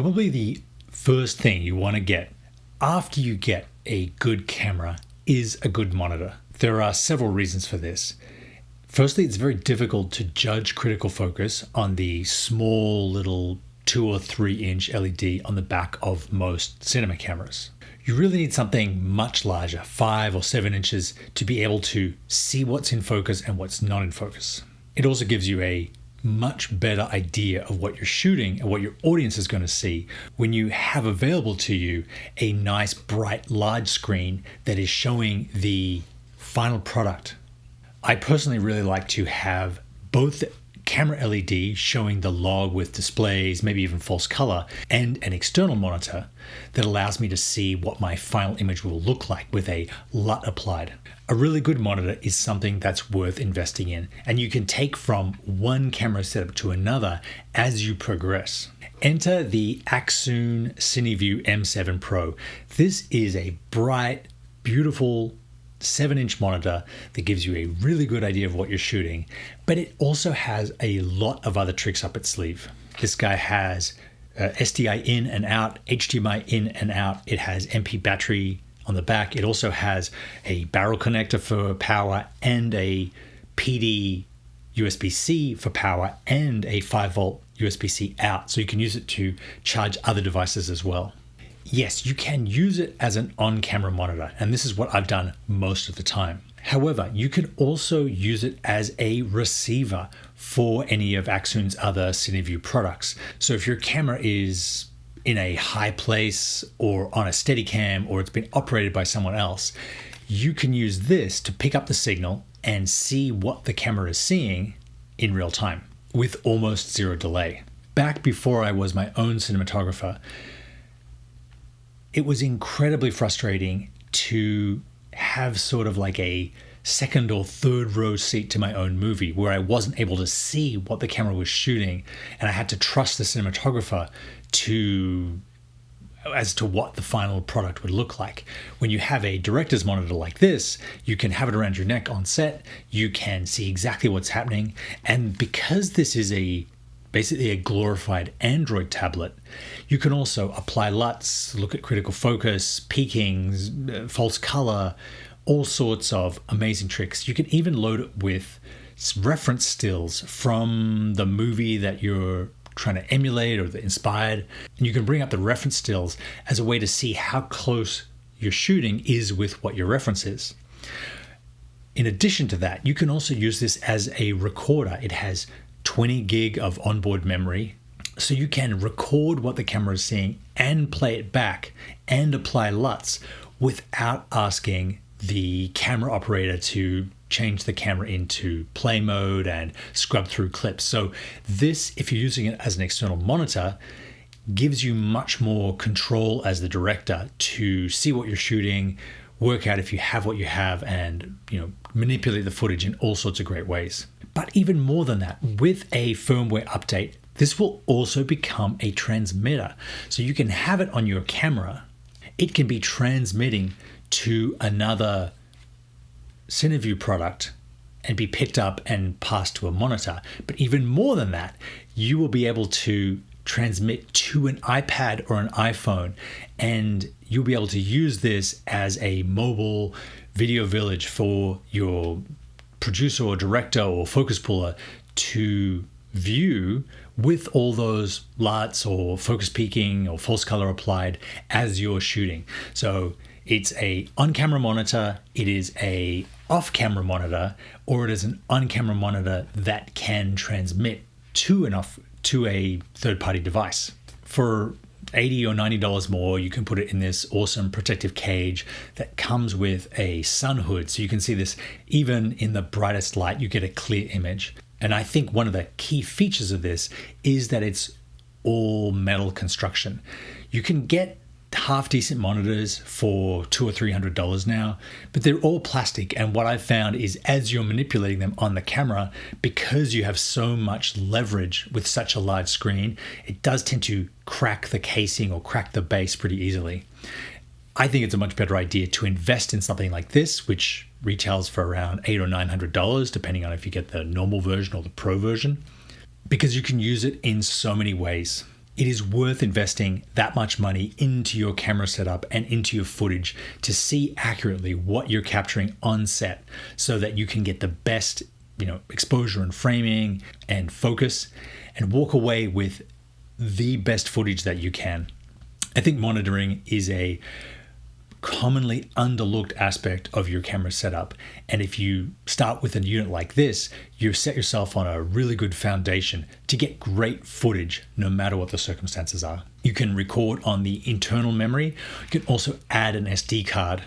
Probably the first thing you want to get after you get a good camera is a good monitor. There are several reasons for this. Firstly, it's very difficult to judge critical focus on the small little 2 or 3 inch LED on the back of most cinema cameras. You really need something much larger, 5 or 7 inches, to be able to see what's in focus and what's not in focus. It also gives you a much better idea of what you're shooting and what your audience is going to see when you have available to you a nice, bright, large screen that is showing the final product. I personally really like to have both the camera LED showing the log with displays, maybe even false color, and an external monitor that allows me to see what my final image will look like with a LUT applied. A really good monitor is something that's worth investing in, and you can take from one camera setup to another as you progress. Enter the Accsoon M7 Pro. This is a bright, beautiful 7-inch monitor that gives you a really good idea of what you're shooting, but it also has a lot of other tricks up its sleeve. This guy has SDI in and out, HDMI in and out. It has MP battery on the back. It also has a barrel connector for power and a PD USB-C for power and a 5-volt USB-C out, so you can use it to charge other devices as well. Yes, you can use it as an on-camera monitor, and this is what I've done most of the time. However, you can also use it as a receiver for any of Accsoon's other CineView products. So if your camera is in a high place or on a Steadicam or it's been operated by someone else, you can use this to pick up the signal and see what the camera is seeing in real time with almost zero delay. Back before I was my own cinematographer, it was incredibly frustrating to have sort of like a second or third row seat to my own movie where I wasn't able to see what the camera was shooting, and I had to trust the cinematographer as to what the final product would look like. When you have a director's monitor like this, you can have it around your neck on set, you can see exactly what's happening, and because this is basically a glorified Android tablet, you can also apply LUTs, look at critical focus, peakings, false color, all sorts of amazing tricks. You can even load it with reference stills from the movie that you're trying to emulate or that inspired, and you can bring up the reference stills as a way to see how close your shooting is with what your reference is. In addition to that, you can also use this as a recorder. It has 20 gig of onboard memory, so you can record what the camera is seeing and play it back and apply LUTs without asking the camera operator to change the camera into play mode and scrub through clips. So this, if you're using it as an external monitor, gives you much more control as the director to see what you're shooting, work out if you have what you have, and manipulate the footage in all sorts of great ways. But even more than that, with a firmware update, this will also become a transmitter. So you can have it on your camera. It can be transmitting to another CineView product and be picked up and passed to a monitor. But even more than that, you will be able to transmit to an iPad or an iPhone, and you'll be able to use this as a mobile video village for your producer or director or focus puller to view with all those LUTs or focus peaking or false color applied as you're shooting. So it's a on-camera monitor, it is a off-camera monitor, or it is an on-camera monitor that can transmit to a third-party device. For $80 or $90 more, you can put it in this awesome protective cage that comes with a sun hood, so you can see this even in the brightest light. You get a clear image. And I think one of the key features of this is that it's all metal construction. You can get half decent monitors for $200 or $300 now, but they're all plastic. And what I've found is as you're manipulating them on the camera, because you have so much leverage with such a large screen, it does tend to crack the casing or crack the base pretty easily. I think it's a much better idea to invest in something like this, which retails for around $800 or $900, depending on if you get the normal version or the pro version, because you can use it in so many ways. It is worth investing that much money into your camera setup and into your footage to see accurately what you're capturing on set so that you can get the best, exposure and framing and focus and walk away with the best footage that you can. I think monitoring is a commonly underlooked aspect of your camera setup. And if you start with a unit like this, you set yourself on a really good foundation to get great footage no matter what the circumstances are. You can record on the internal memory. You can also add an SD card.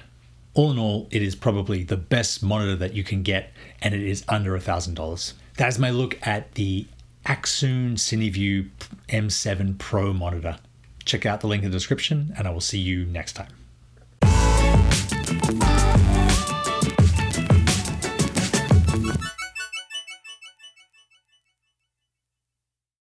All in all, it is probably the best monitor that you can get, and it is under $1,000. That is my look at the Accsoon CineView M7 Pro monitor. Check out the link in the description, and I will see you next time.